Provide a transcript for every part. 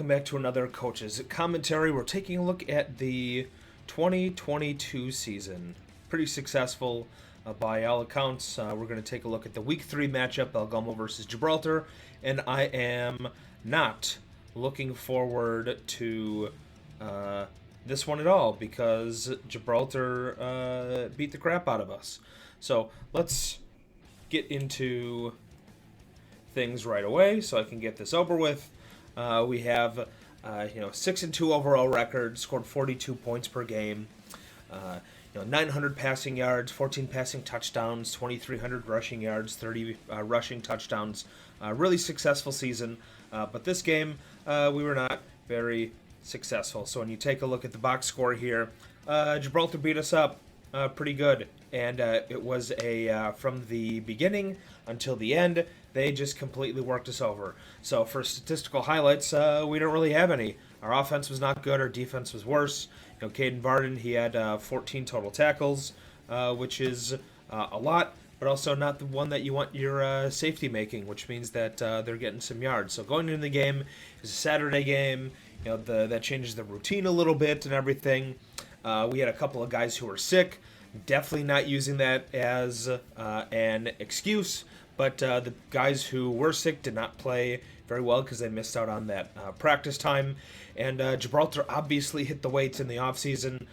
welcome back to another Coach's Commentary. We're taking a look at the 2022 season. Pretty successful by all accounts. We're going to take a look at the Week 3 matchup, Algoma versus Gibraltar, and I am not looking forward to this one at all because Gibraltar beat the crap out of us. So let's get into things right away so I can get this over with. We have 6-2 overall record, scored 42 points per game. 900 passing yards, 14 passing touchdowns, 2,300 rushing yards, 30 rushing touchdowns. Really successful season. But this game, we were not very successful. So when you take a look at the box score here, Gibraltar beat us up pretty good. And it was from the beginning until the end, they just completely worked us over. So for statistical highlights, we don't really have any. Our offense was not good. Our defense was worse. Caden Barden, he had 14 total tackles, which is a lot, but also not the one that you want your safety making, which means that they're getting some yards. So going into the game is a Saturday game. That changes the routine a little bit and everything. We had a couple of guys who were sick. Definitely not using that as an excuse, but the guys who were sick did not play very well because they missed out on that practice time. And Gibraltar obviously hit the weights in the offseason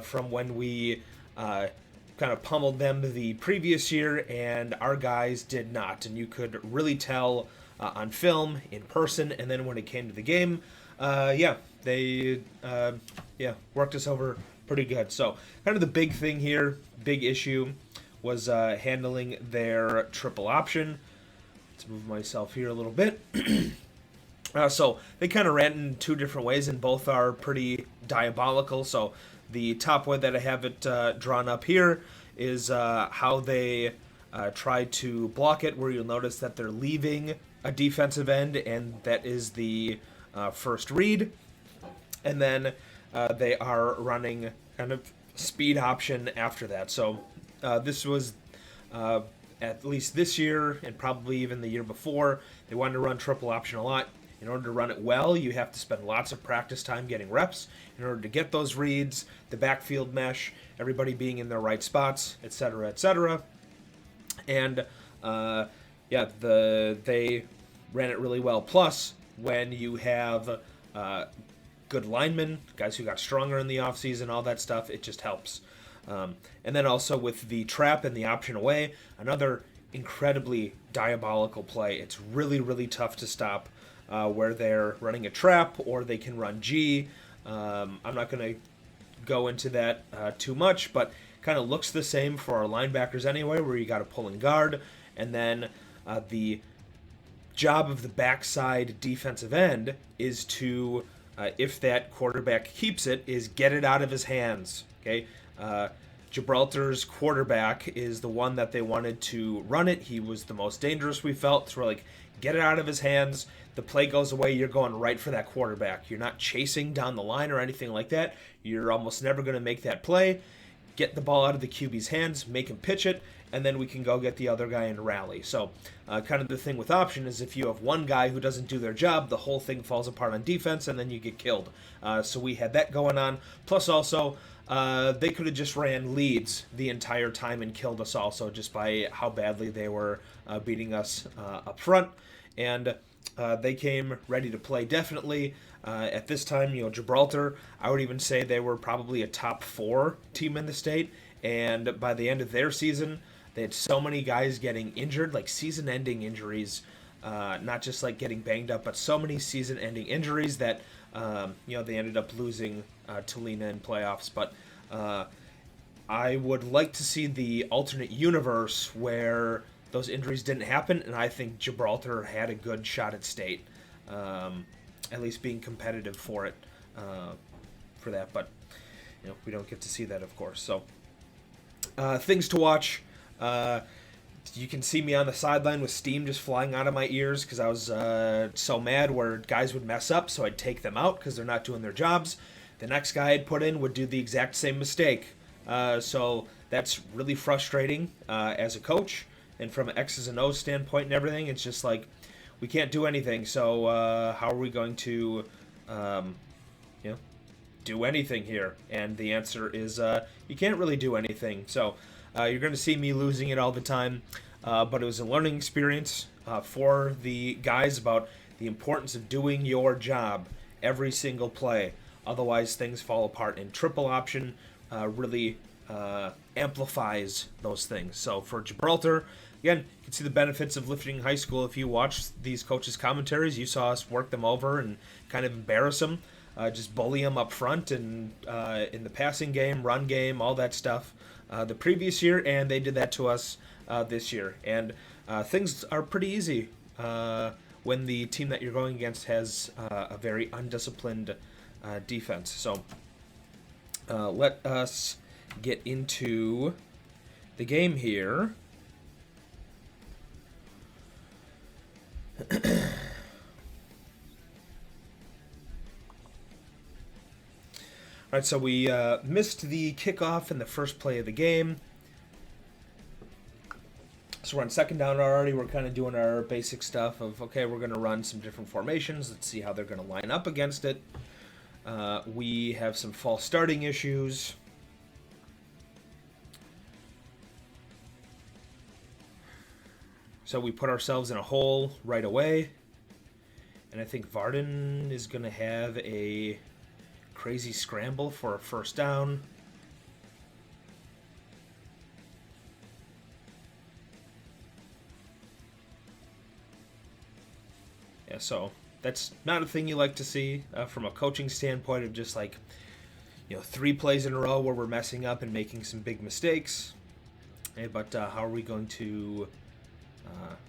from when we kind of pummeled them the previous year, and our guys did not. And you could really tell on film, in person, and then when it came to the game, they worked us over pretty good. So kind of the big thing here, big issue, was handling their triple option. Let's move myself here a little bit. So they kind of ran in two different ways, and both are pretty diabolical. So the top way that I have it drawn up here is how they try to block it, where you'll notice that they're leaving a defensive end, and that is the first read. And then they are running kind of speed option after that. So this was, at least this year, and probably even the year before, they wanted to run triple option a lot. In order to run it well, you have to spend lots of practice time getting reps in order to get those reads, the backfield mesh, everybody being in their right spots, etc., etc. And they ran it really well. Plus, when you have good linemen, guys who got stronger in the offseason, all that stuff, it just helps. And then also with the trap and the option away, another incredibly diabolical play. It's really, really tough to stop where they're running a trap or they can run G. I'm not going to go into that too much, but kind of looks the same for our linebackers anyway, where you got to pull and guard. And then the job of the backside defensive end is to, if that quarterback keeps it, is get it out of his hands. Okay. Gibraltar's quarterback is the one that they wanted to run it. He was the most dangerous, we felt. So we're like, get it out of his hands. The play goes away. You're going right for that quarterback. You're not chasing down the line or anything like that. You're almost never going to make that play. Get the ball out of the QB's hands, make him pitch it, and then we can go get the other guy and rally. So kind of the thing with option is if you have one guy who doesn't do their job, the whole thing falls apart on defense, and then you get killed. So we had that going on. Plus also, they could have just ran leads the entire time and killed us also just by how badly they were beating us up front. And they came ready to play definitely. At this time, Gibraltar, I would even say they were probably a top 4 team in the state. And by the end of their season, they had so many guys getting injured, like season-ending injuries, not just like getting banged up, but so many season-ending injuries that they ended up losing to Lena in playoffs. But I would like to see the alternate universe where those injuries didn't happen, and I think Gibraltar had a good shot at state, at least being competitive for it, for that. But we don't get to see that, of course. So things to watch. You can see me on the sideline with steam just flying out of my ears because I was so mad where guys would mess up, so I'd take them out because they're not doing their jobs. The next guy I'd put in would do the exact same mistake. So that's really frustrating as a coach. And from an X's and O's standpoint and everything, it's just like we can't do anything. So how are we going to you know, do anything here? And the answer is you can't really do anything. So you're going to see me losing it all the time, but it was a learning experience for the guys about the importance of doing your job every single play. Otherwise, things fall apart. And triple option really amplifies those things. So for Gibraltar, again, you can see the benefits of lifting high school. If you watch these coaches' commentaries, you saw us work them over and kind of embarrass them, just bully them up front and in the passing game, run game, all that stuff the previous year, and they did that to us this year. And things are pretty easy when the team that you're going against has a very undisciplined defense. So let us get into the game here. All right, so we missed the kickoff in the first play of the game. So we're on second down already. We're kind of doing our basic stuff of, okay, we're going to run some different formations. Let's see how they're going to line up against it. We have some false starting issues. So we put ourselves in a hole right away. And I think Varden is going to have a crazy scramble for a first down. Yeah, so that's not a thing you like to see from a coaching standpoint of just like, 3 plays in a row where we're messing up and making some big mistakes. Okay, but how are we going to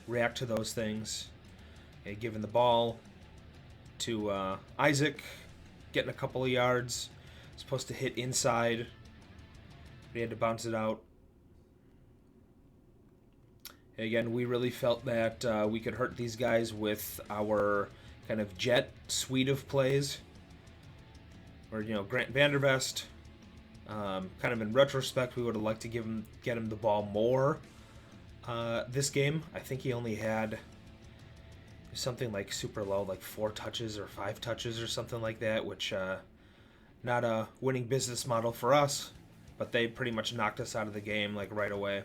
react to those things? Okay, giving the ball to Isaac, getting a couple of yards, supposed to hit inside. We had to bounce it out. Again, we really felt that we could hurt these guys with our kind of jet suite of plays. Or, Grant Vandervest, kind of in retrospect, we would have liked to get him the ball more this game. I think he only had something like super low, like 4 touches or 5 touches or something like that, which not a winning business model for us, but they pretty much knocked us out of the game like right away.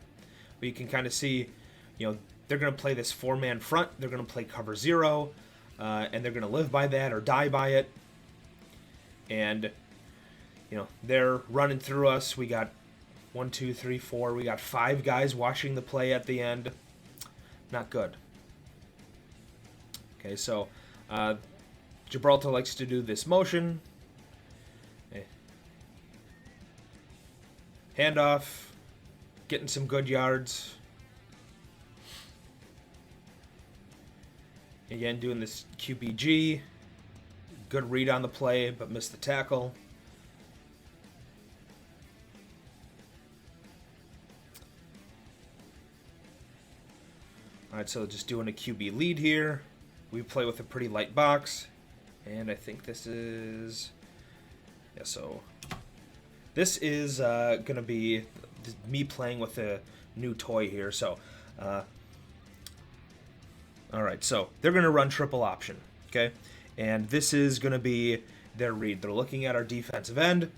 But you can kind of see, they're going to play this 4-man front. They're going to play cover 0, and they're going to live by that or die by it. And, they're running through us. We got 1, 2, 3, 4. We got 5 guys watching the play at the end. Not good. Okay, so Gibraltar likes to do this motion. Okay. Handoff. Getting some good yards. Again, doing this QBG. Good read on the play, but missed the tackle. All right, so just doing a QB lead here. We play with a pretty light box. And I think this is... Yeah, so... This is going to be me playing with a new toy here. So, all right, so they're going to run triple option, okay? And this is going to be their read. They're looking at our defensive end,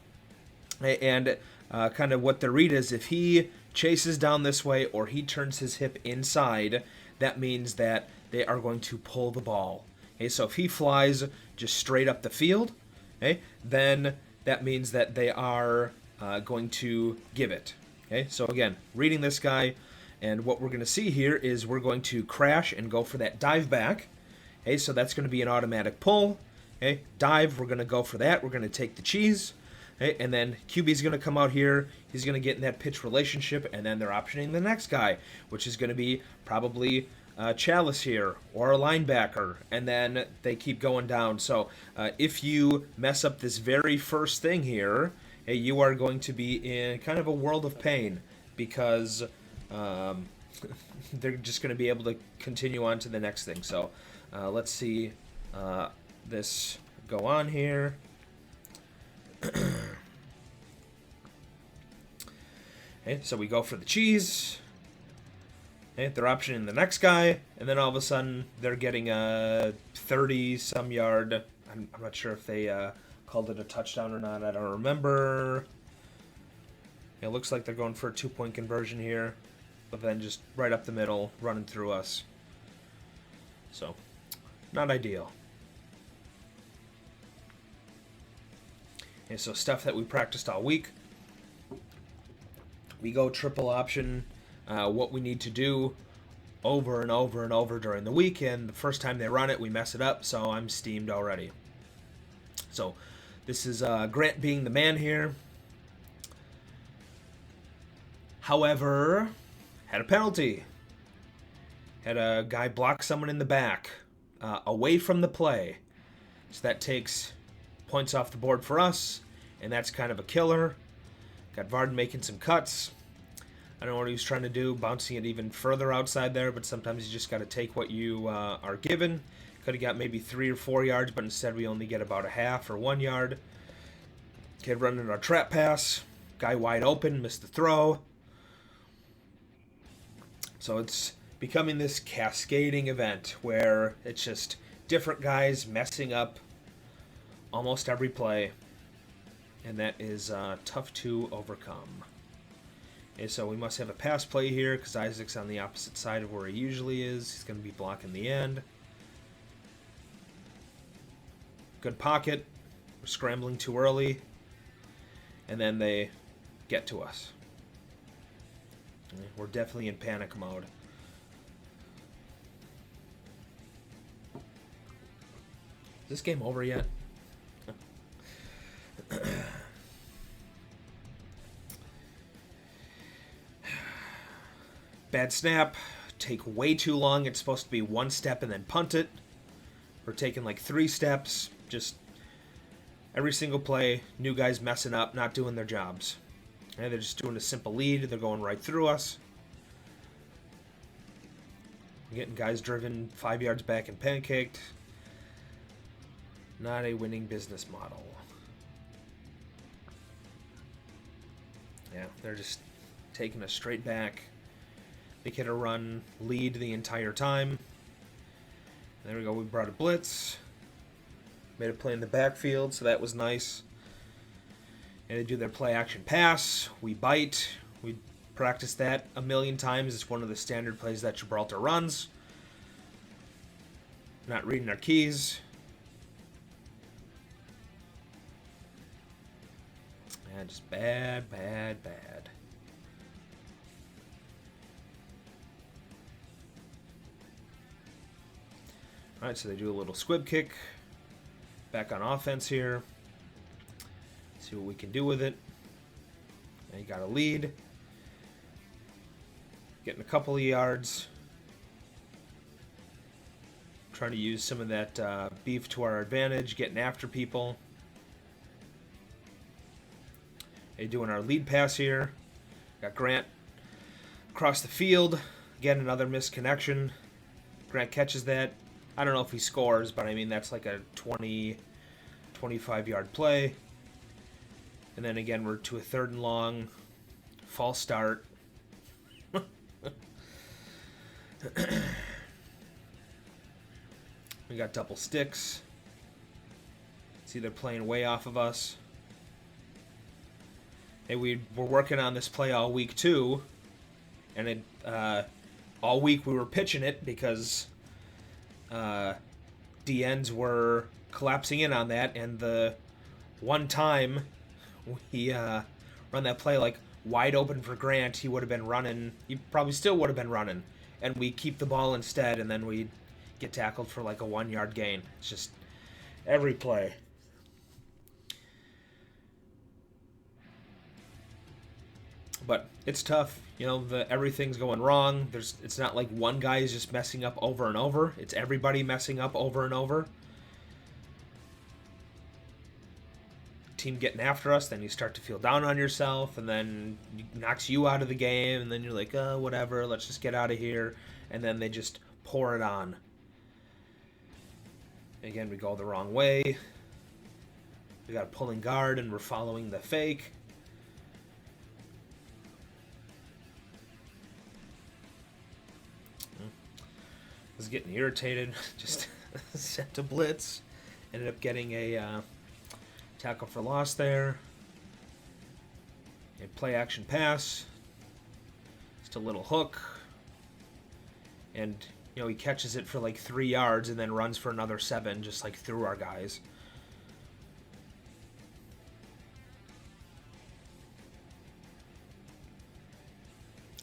and kind of what their read is, if he chases down this way or he turns his hip inside, that means that they are going to pull the ball. Okay, so if he flies just straight up the field, okay, then that means that they are going to give it. Okay, so again, reading this guy, and what we're going to see here is we're going to crash and go for that dive back. Okay, so that's going to be an automatic pull. Okay, dive, we're going to go for that. We're going to take the cheese. Okay, and then QB's going to come out here. He's going to get in that pitch relationship, and then they're optioning the next guy, which is going to be probably Chalice here or a linebacker, and then they keep going down. So if you mess up this very first thing here, hey, you are going to be in kind of a world of pain because they're just going to be able to continue on to the next thing. So let's see this go on here. Okay, so we go for the cheese. Okay, they're optioning the next guy, and then all of a sudden they're getting a 30-some yard, I'm not sure if they called it a touchdown or not. I don't remember. It looks like they're going for a 2-point conversion here, but then just right up the middle, running through us. So, not ideal. And so stuff that we practiced all week. We go triple option, what we need to do over and over and over during the week, and the first time they run it, we mess it up, so I'm steamed already. So, this is Grant being the man here. However, had a penalty. Had a guy block someone in the back, away from the play. So that takes points off the board for us, and that's kind of a killer. Got Varden making some cuts. I don't know what he was trying to do, bouncing it even further outside there, but sometimes you just got to take what you are given. Could have got maybe 3 or 4 yards, but instead we only get about a half or 1 yard. Kid running our trap pass. Guy wide open, missed the throw. So it's becoming this cascading event where it's just different guys messing up almost every play. And that is tough to overcome. And so we must have a pass play here because Isaac's on the opposite side of where he usually is. He's going to be blocking the end. Good pocket. We're scrambling too early. And then they get to us. We're definitely in panic mode. Is this game over yet? Bad snap. Take way too long. It's supposed to be 1 step and then punt it. We're taking like 3 steps. Just every single play, new guys messing up, not doing their jobs. And they're just doing a simple lead. They're going right through us. We're getting guys driven 5 yards back and pancaked. Not a winning business model. Yeah, they're just taking us straight back. They get a run lead the entire time. There we go. We brought a blitz. Made a play in the backfield, so that was nice. And they do their play action pass. We bite. We practice that a million times. It's one of the standard plays that Gibraltar runs. Not reading our keys. And just bad, bad, bad. Alright, so they do a little squib kick. Back on offense here. See what we can do with it. And you got a lead. Getting a couple of yards. Trying to use some of that beef to our advantage. Getting after people. They're doing our lead pass here. Got Grant across the field. Again, another missed connection. Grant catches that. I don't know if he scores, but I mean, that's like a 20, 25-yard play. And then again, we're to a 3rd and long. False start. We got double sticks. See, they're playing way off of us. And we were working on this play all week, too. And all week we were pitching it because DNs were collapsing in on that. And the one time we run that play like wide open for Grant, he would have been running. He probably still would have been running. And we keep the ball instead, and then we get tackled for like a 1-yard gain. It's just every play. But it's tough, you know. Everything's going wrong. It's not like one guy is just messing up over and over. It's everybody messing up over and over. Team getting after us, then you start to feel down on yourself, and then it knocks you out of the game, and then you're like, oh, whatever, let's just get out of here. And then they just pour it on. Again, we go the wrong way. We got a pulling guard, and we're following the fake. I was getting irritated. Just sent a blitz, Ended up getting a tackle for loss there. And play action pass. Just a little hook. And, you know, he catches it for like 3 yards and then runs for another 7, just like through our guys.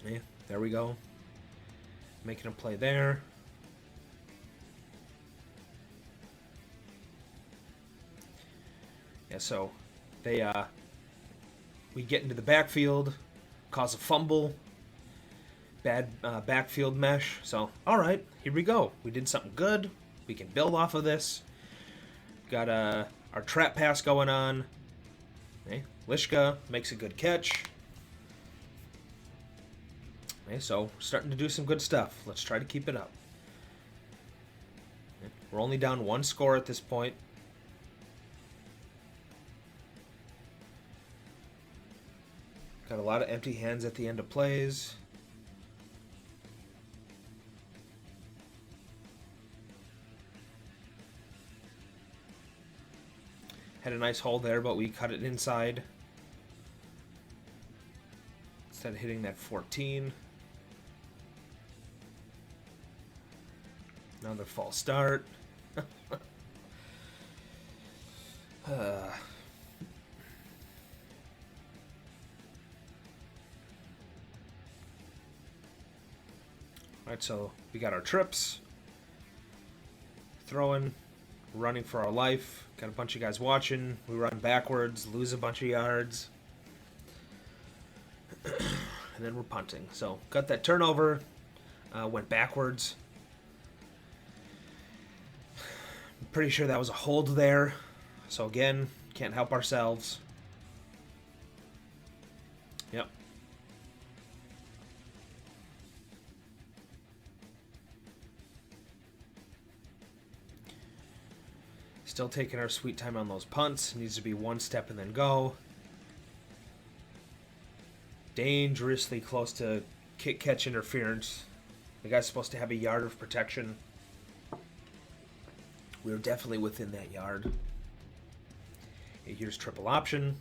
Yeah, there we go. Making a play there. Yeah, so we get into the backfield, cause a fumble, bad backfield mesh. So, all right, here we go. We did something good. We can build off of this. Got our trap pass going on. Okay, Lishka makes a good catch. Okay, so starting to do some good stuff. Let's try to keep it up. Okay, we're only down 1 score at this point. Got a lot of empty hands at the end of plays. Had a nice hole there, but we cut it inside. Instead of hitting that 14. Another false start. Alright, so we got our trips. Throwing, running for our life. Got a bunch of guys watching. We run backwards, lose a bunch of yards. And then we're punting. So, got that turnover. Went backwards. I'm pretty sure that was a hold there. So again, can't help ourselves. Yep. Still taking our sweet time on those punts. Needs to be 1 step and then go. Dangerously close to kick catch interference. The guy's supposed to have a yard of protection. We were definitely within that yard. Okay, here's triple option.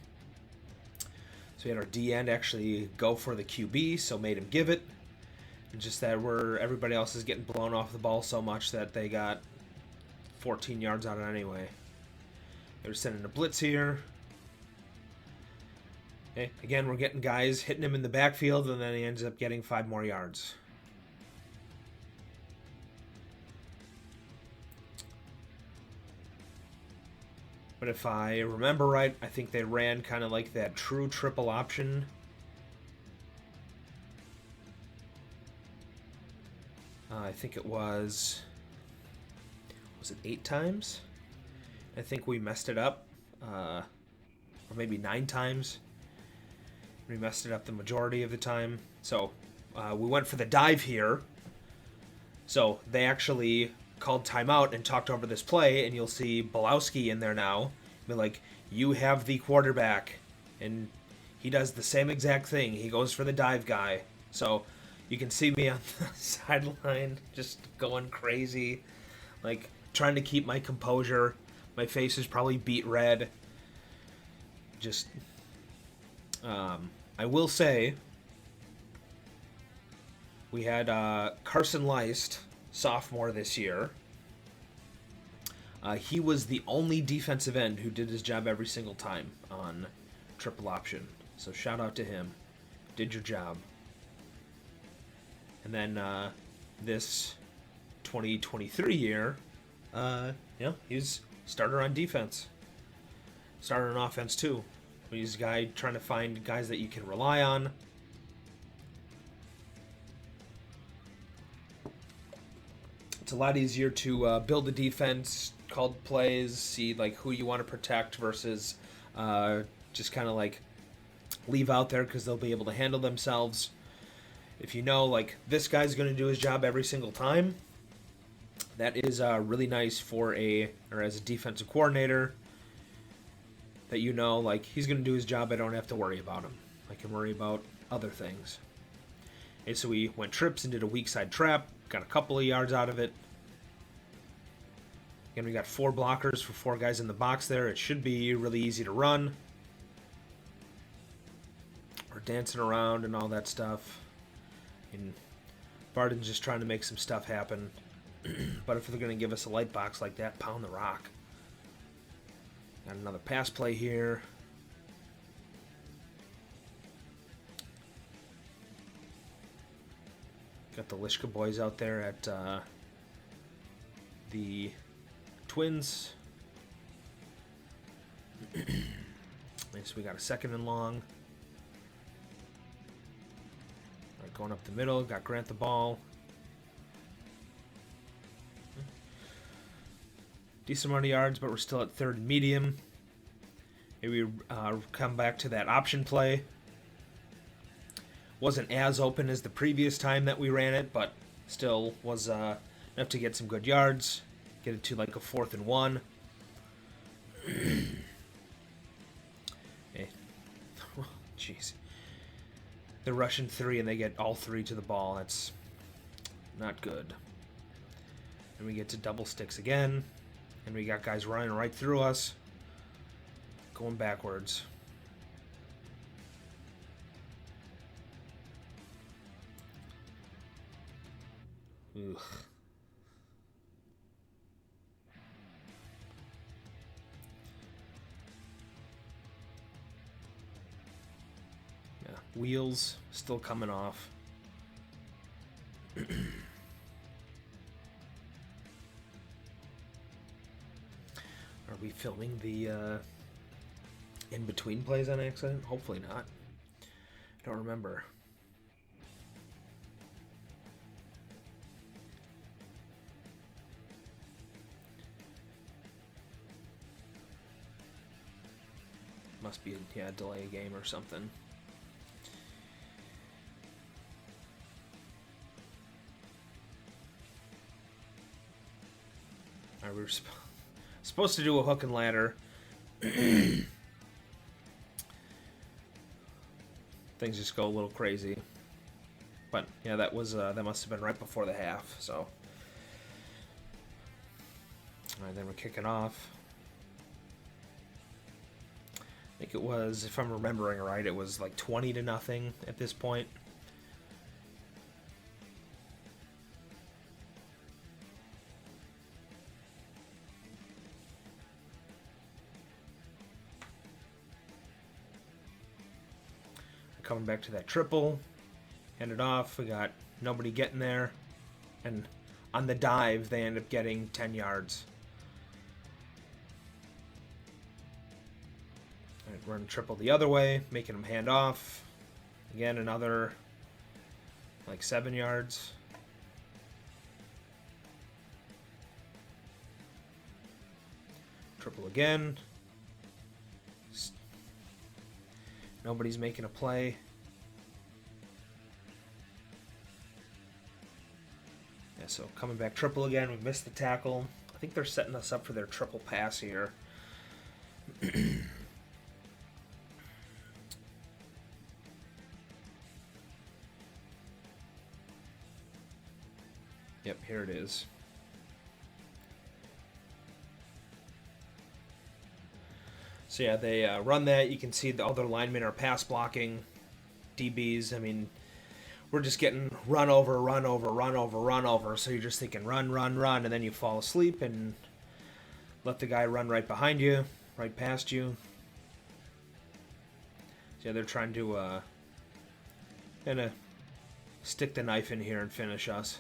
So we had our D end actually go for the QB, so made him give it. And just that everybody else is getting blown off the ball so much that they got 14 yards on it anyway. They were sending a blitz here. Okay, again, we're getting guys hitting him in the backfield, and then he ends up getting 5 more yards. But if I remember right, I think they ran kind of like that true triple option. I think it was it 8 times? I think we messed it up. Or maybe 9 times. We messed it up the majority of the time. So we went for the dive here. So they actually called timeout and talked over this play, and you'll see Bolowski in there now. Be like, you have the quarterback. And he does the same exact thing. He goes for the dive guy. So you can see me on the sideline just going crazy. Like, trying to keep my composure. My face is probably beet red. Just, I will say, we had Carson Leist, sophomore this year. He was the only defensive end who did his job every single time on triple option. So shout out to him. Did your job. And then this 2023 year, he's starter on defense. Starter on offense too. He's a guy trying to find guys that you can rely on. It's a lot easier to build a defense, call plays, see like who you want to protect versus just kind of like leave out there because they'll be able to handle themselves. If you know like this guy's going to do his job every single time, that is really nice for as a defensive coordinator. That you know, like, he's going to do his job, I don't have to worry about him. I can worry about other things. And so we went trips and did a weak side trap, got a couple of yards out of it. Again, we got 4 blockers for 4 guys in the box there. It should be really easy to run. We're dancing around and all that stuff. And Barden's just trying to make some stuff happen. But if they're going to give us a light box like that, pound the rock. Got another pass play here. Got the Lishka boys out there at the Twins. So we got a 2nd and long. All right, going up the middle, got Grant the ball. Decent amount of yards, but we're still at 3rd and medium. Maybe we come back to that option play. Wasn't as open as the previous time that we ran it, but still was enough to get some good yards. Get it to like a 4th and 1. Hey. Jeez. They're rushing 3 and they get all 3 to the ball. That's not good. And we get to double sticks again. And we got guys running right through us. Going backwards. Ugh. Yeah, wheels still coming off. Are we filming the in-between plays on accident? Hopefully not. I don't remember. Must be a delay game or something. Alright, we were supposed to do a hook and ladder. Things just go a little crazy. But yeah, that was that must have been right before the half. So, all right, then we're kicking off. I think it was, if I'm remembering right, it was like 20-0 at this point. Coming back to that triple, hand it off. We got nobody getting there, and on the dive they end up getting 10 yards. All right, run triple the other way, making them hand off. Again, another like 7 yards. Triple again. Nobody's making a play. Yeah, so coming back triple again. We missed the tackle. I think they're setting us up for their triple pass here. Yep, here it is. So yeah, they run that. You can see the other linemen are pass blocking, DBs. I mean, we're just getting run over. So you're just thinking run, and then you fall asleep and let the guy run right behind you, right past you. So yeah, they're trying to kind of stick the knife in here and finish us.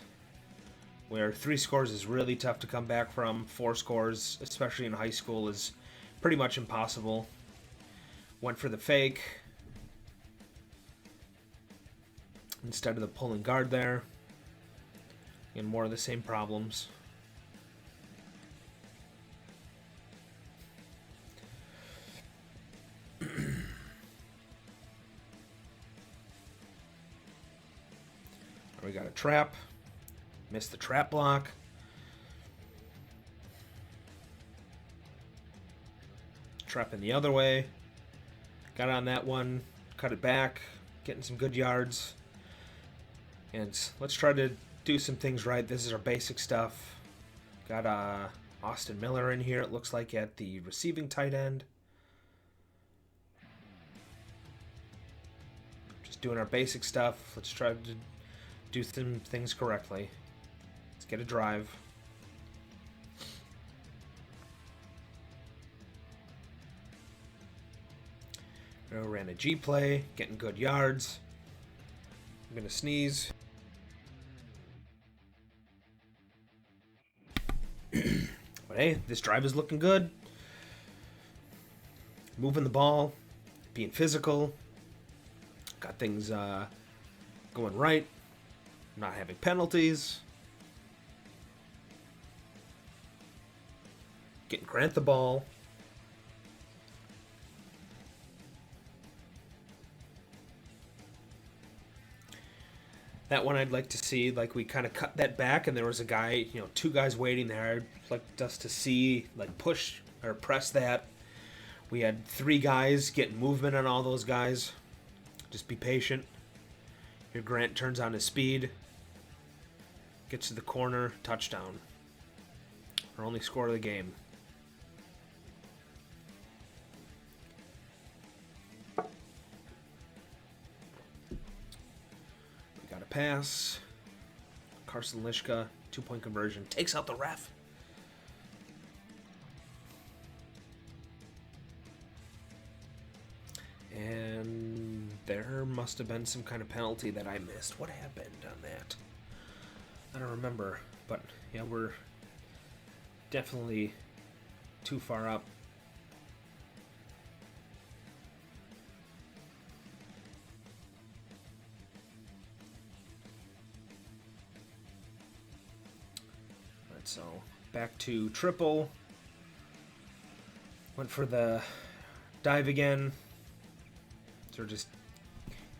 Where 3 scores is really tough to come back from. 4 scores, especially in high school, is pretty much impossible. Went for the fake instead of the pulling guard there. And more of the same problems. We got a trap. Missed the trap block. Trapping the other way. Got on that one. Cut it back. Getting some good yards. And let's try to do some things right. This is our basic stuff. Got Austin Miller in here, it looks like, at the receiving tight end. Just doing our basic stuff. Let's try to do some things correctly. Let's get a drive. Ran a G play, getting good yards. I'm going to sneeze. But hey, this drive is looking good. Moving the ball, being physical. Got things going right. Not having penalties. Getting Grant the ball. That one I'd like to see, like, we kind of cut that back and there was a guy, two guys waiting there. I'd like us to see, like, push or press that. We had 3 guys, get movement on all those guys. Just be patient. Here Grant turns on his speed. Gets to the corner, touchdown. Our only score of the game. Pass. Carson Lishka, 2-point conversion. Takes out the ref. And there must have been some kind of penalty that I missed. What happened on that? I don't remember. But, yeah, we're definitely too far up. So back to triple. Went for the dive again. So we're just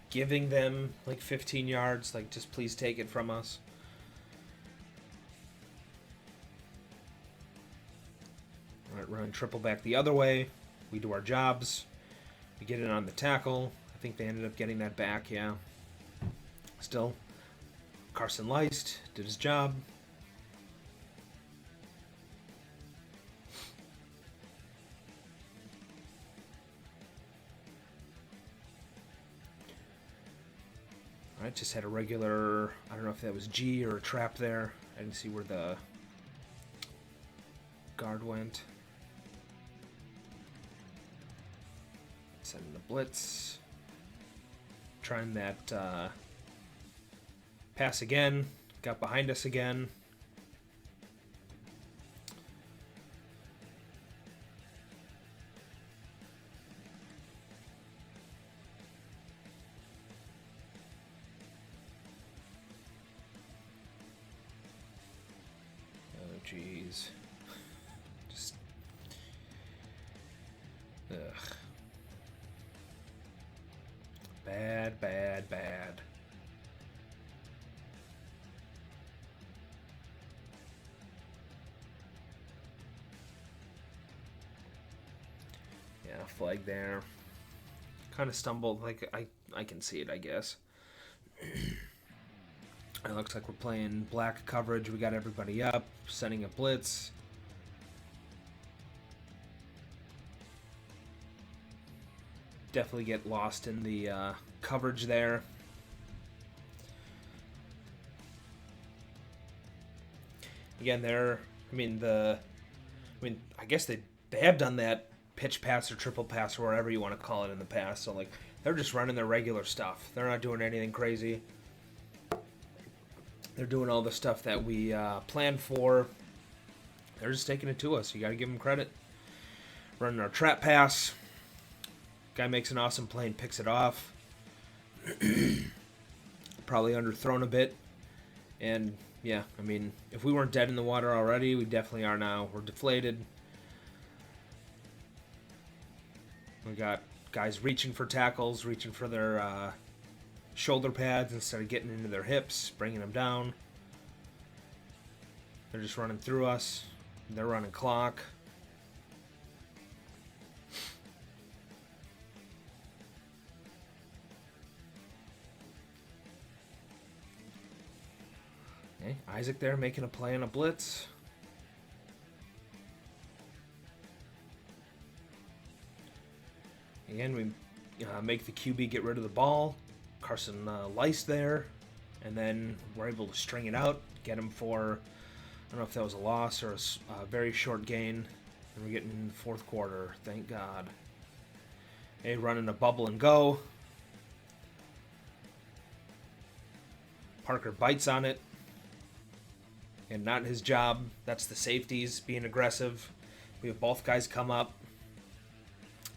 giving them like 15 yards. Like, just please take it from us. All right, running triple back the other way. We do our jobs. We get it on the tackle. I think they ended up getting that back, yeah. Still, Carson Leist did his job. I just had a regular, I don't know if that was G or a trap there. I didn't see where the guard went. Sending the blitz. Trying that pass again. Got behind us again. Jeez. Just. Ugh. Bad, bad, bad. Yeah, flag there. Kind of stumbled. Like, I can see it, I guess. It looks like we're playing black coverage. We got everybody up, sending a blitz. Definitely get lost in the coverage there. Again, I guess they have done that pitch pass or triple pass or whatever you want to call it in the past. So, like, they're just running their regular stuff. They're not doing anything crazy. They're doing all the stuff that we planned for. They're just taking it to us. You got to give them credit. Running our trap pass. Guy makes an awesome play and picks it off. Probably underthrown a bit. And, yeah, I mean, if we weren't dead in the water already, we definitely are now. We're deflated. We got guys reaching for tackles, reaching for their shoulder pads instead of getting into their hips, bringing them down. They're just running through us. They're running clock. Okay, Isaac there making a play on a blitz. Again, we make the QB get rid of the ball. Carson Lice there. And then we're able to string it out, get him for, I don't know if that was a loss or a very short gain. And we're getting the fourth quarter, thank God. Hey, running a bubble and go. Parker bites on it. And not his job. That's the safeties being aggressive. We have both guys come up.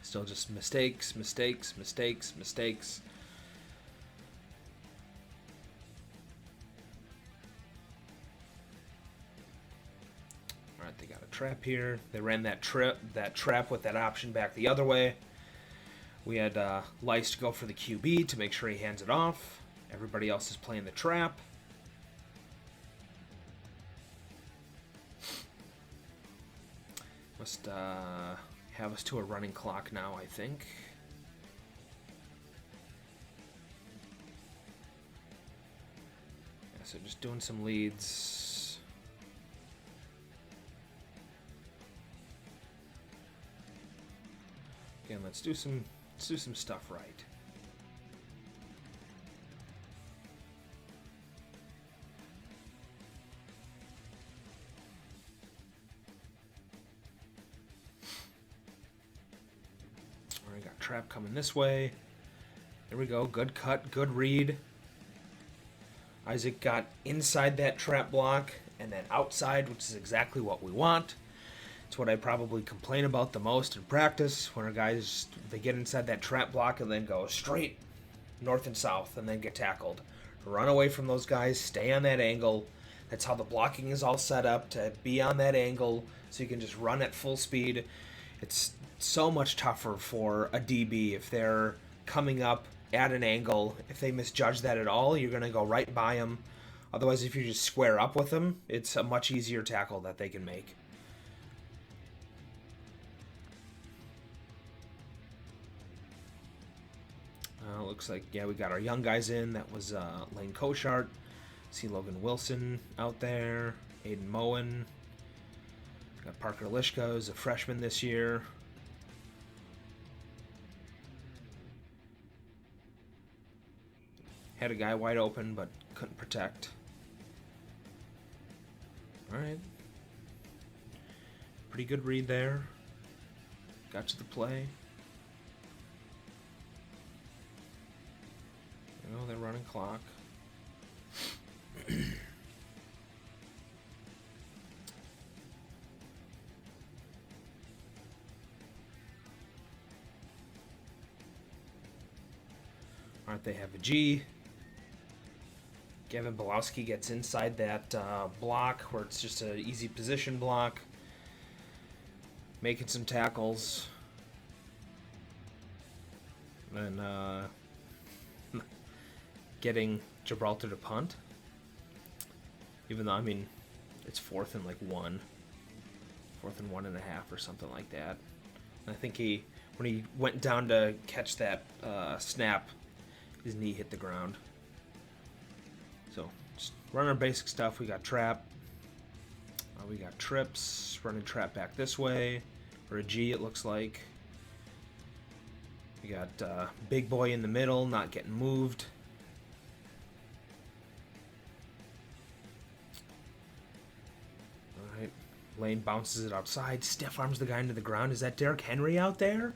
Still just mistakes, mistakes, mistakes, mistakes. All right, they got a trap here. They ran that trap with that option back the other way. We had Lice to go for the QB to make sure he hands it off. Everybody else is playing the trap. Must have us to a running clock now, I think. Yeah, so just doing some leads. Again, let's do some stuff right. Got trap coming this way. There we go. Good cut. Good read. Isaac got inside that trap block and then outside, which is exactly what we want. It's what I probably complain about the most in practice, when our guys, they get inside that trap block and then go straight north and south and then get tackled. Run away from those guys. Stay on that angle. That's how the blocking is all set up, to be on that angle so you can just run at full speed. It's so much tougher for a DB if they're coming up at an angle. If they misjudge that at all, you're going to go right by them. Otherwise, if you just square up with them, it's a much easier tackle that they can make. Looks like, yeah, we got our young guys in. That was Lane Koshart. See Logan Wilson out there. Aiden Moen. Got Parker Lishka, who's a freshman this year. Had a guy wide open, but couldn't protect. All right. Pretty good read there. Got to the play. You know, they're running clock. All right, they have a G. Gavin Belowski gets inside that block where it's just an easy position block. Making some tackles. And getting Gibraltar to punt. Even though, I mean, it's 4th and like 1. 4th and 1.5 or something like that. And I think when he went down to catch that snap, his knee hit the ground. So, just run our basic stuff. We got trap. We got trips. Running trap back this way. Or a G, it looks like. We got big boy in the middle, not getting moved. All right. Lane bounces it outside. Stiff arms the guy into the ground. Is that Derrick Henry out there?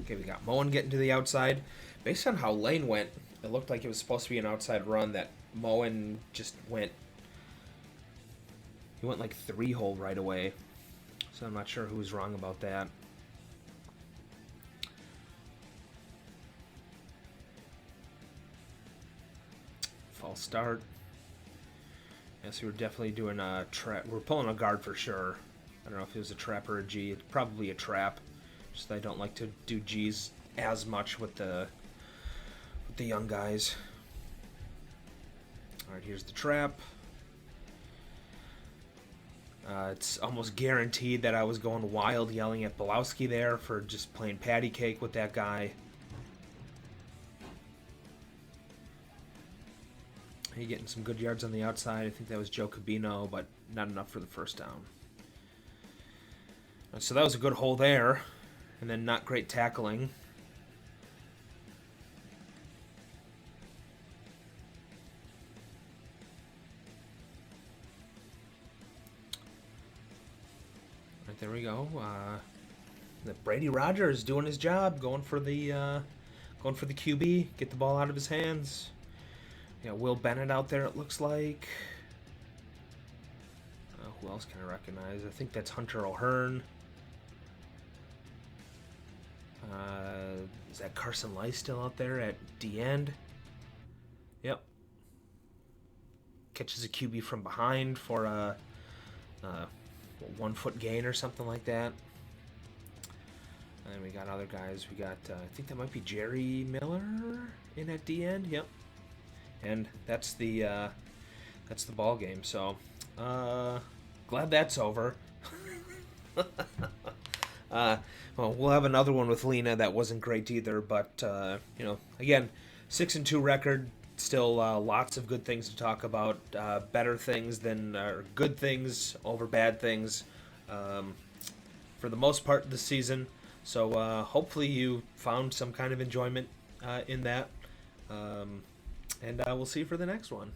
Okay, we got Moen getting to the outside. Based on how Lane went, it looked like it was supposed to be an outside run that Moen just went. He went like 3-hole right away. So I'm not sure who was wrong about that. False start. Yes, we were definitely doing a trap. We're pulling a guard for sure. I don't know if it was a trap or a G. It's probably a trap. Just I don't like to do G's as much with the young guys. All right, here's the trap. It's almost guaranteed that I was going wild yelling at Belowski there for just playing patty cake with that guy. He getting some good yards on the outside. I think that was Joe Cabino, but not enough for the first down. So that was a good hole there, and then not great tackling. Right, there we go. Brady Rogers doing his job, going for the QB, get the ball out of his hands. Yeah, Will Bennett out there, it looks like. Who else can I recognize? I think that's Hunter O'Hearn. Is that Carson Lice still out there at the end? Yep. Catches a QB from behind for a 1 foot gain or something like that. And we got other guys. We got, I think that might be Jerry Miller in at the end. Yep. And that's the ball game. So, glad that's over. Well, we'll have another one with Lena that wasn't great either. But again, 6-2 record. Still, lots of good things to talk about. Better things than good things over bad things. For the most part of the season. So hopefully you found some kind of enjoyment in that. And we'll see you for the next one.